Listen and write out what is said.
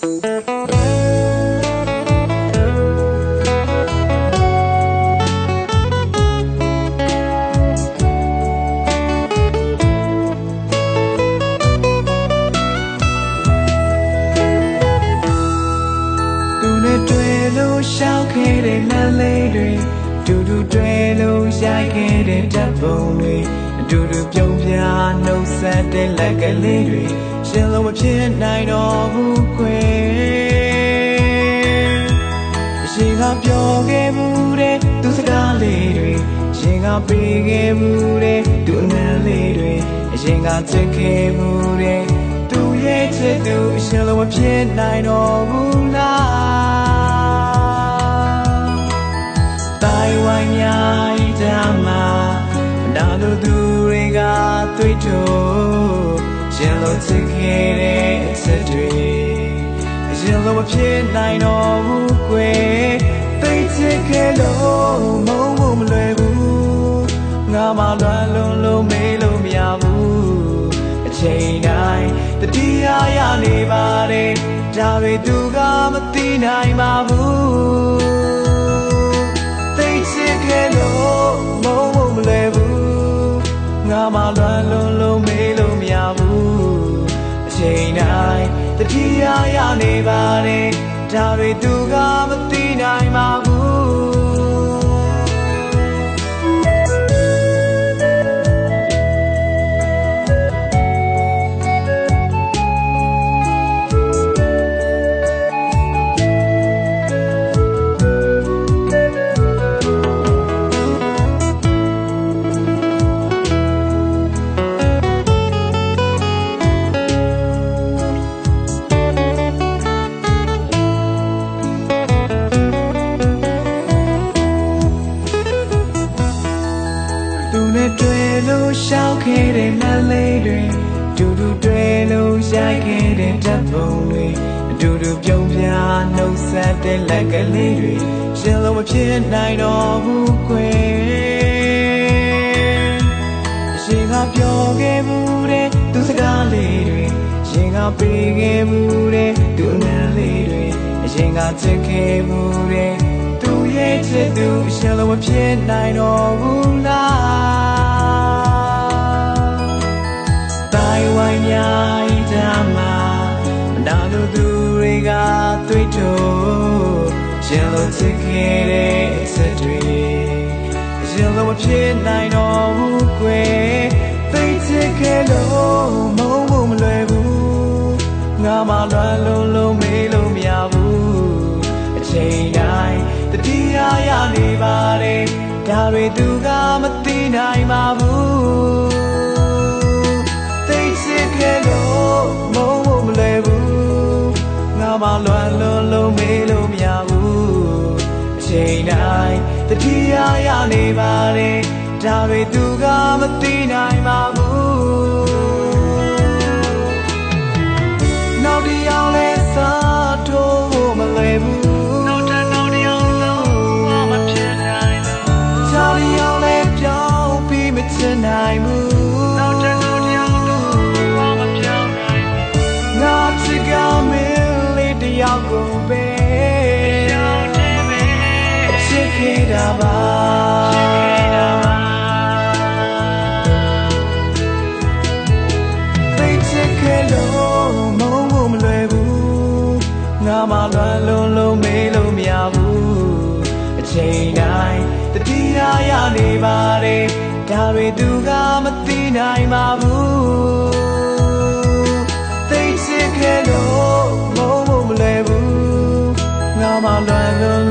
ရှောက်ခဲ့တဲ့လမ်းလေးတွေတူတူတွဲလို့ရိုက်ခဲ့တဲ့ဓာတ်ပုံတွေအတူတူပြုံးပြနှုတ်ဆက်တဲ့လက်ကလေးတွေရှင်လို့မဖြစ်နိုင်တော့ဘူးခွေရှင်ကပြောခဲ့မှုတဲ့သူစကားလေးတွေရှင်ကပေးခဲ့မှုတဲ့သူအနံလေးတွေရှင်ကချစ်ခဲ့မှုတဲ့သူရဲ့ချစ်သူရှင်လို့မဖြစ်နိုင်တော့ဘူးလားဝိုင်းများဤတမှာဒါတို့သူတွေကတွေ့တော့ရှင်လို့ချစ်ခဲ့တဲ့အချက်တွေရှင်လို့မဖြစ်နိုင်တော့ဘူးကွယ်သိချစ်ခဲ့လို့မုန်းဖို့မလွယ်ဘူးငါမှလွမ်းလွန်လို့မေးလို့မရဘူးအချိန်တိုင်းတတိယရနေပါတယ်ဒါတွေသူကမသိနိုင်ပါဘူးမုန်းဖို့မလွယ်ဘူးငါမှလွမ်းလွန်လို့မေးလို့မရဘူးအချိန်တိုင်းတတိယရနေပါတယ်ဒါတွေသူကမသိနိုင်ပါဘူးရှောက်ခဲ့တဲ့လမ်းလေးတွေတူတူတွဲလို့ရိုက်ခဲ့တဲ့ဓာတ်ပုံတွေအတူတူပြုံးပြနှုတ်ဆက်တဲ့လက်ကလေးတွေရှင်လို့မဖြစ်နိုင်တော့ဘူးကွယ်ရှင်ကပြောခဲ့မှုတဲ့သူစကားလေးတွေရှင်ကပေးခဲ့မှုတဲ့သူအနံလေးတွေရှင်ကချစ်ခဲ့မှုတဲ့သူရဲ့ချစ်သူရှင်လို့မဖြစ်နိုင်တော့ဘူးလားဝိုင်းများဤတမှာဒါတို့သူတွေကတွေ့တော့ရှင်လို့ချစ်ခဲ့တဲ့အချက်တွေရှင်လို့မဖြစ်နိုင်တော့ဘူးကွယ်သိချစ်ခဲ့လို့မုန်းဖို့မလွယ်ဘူးငါမှလွမ်းလွန်လို့မေးလို့မရဘူးအချိန်တိုင်းတတိယရနေပါတယ်ဒါတွေသူကမသိနိုင်ပါဘူးမုန်းဖို့မလွယ်ဘူးငါမှလွမ်းလွန်လို့မေးလို့မရဘူးအချိန်တိုင်းတတိယရနေပါတယ်ဒါတွေသူကမသိနိုင်ပါဘူးနောက်တစ်ယောက်လဲစားထိုးဖို့မလွယ်ဘူးနောက်တစ်ယောက်လုံးမဖြစ်နိုင်ဘူးချားတစ်ယောက်လဲပြောင်းပြီးမချင်နိုင်ဘူးနောက်တစ်ယောက်ယောက်ကိုပဲချစ်ခဲ့တာပါသိချစ်ခဲ့လို့မုန်းဖို့မလွယ်ဘူးငါမှလွမ်းလွန်လို့မေးလို့မရဘူးအချိန်တိုင်းတတိယရနေပါတယ်ဒါတွေသူကမသိနိုင်ပါဘူးသိချစ်ခဲ့လို့မုန်းဖို့မလွယ်ဘူးငါမှလွမ်းလွန်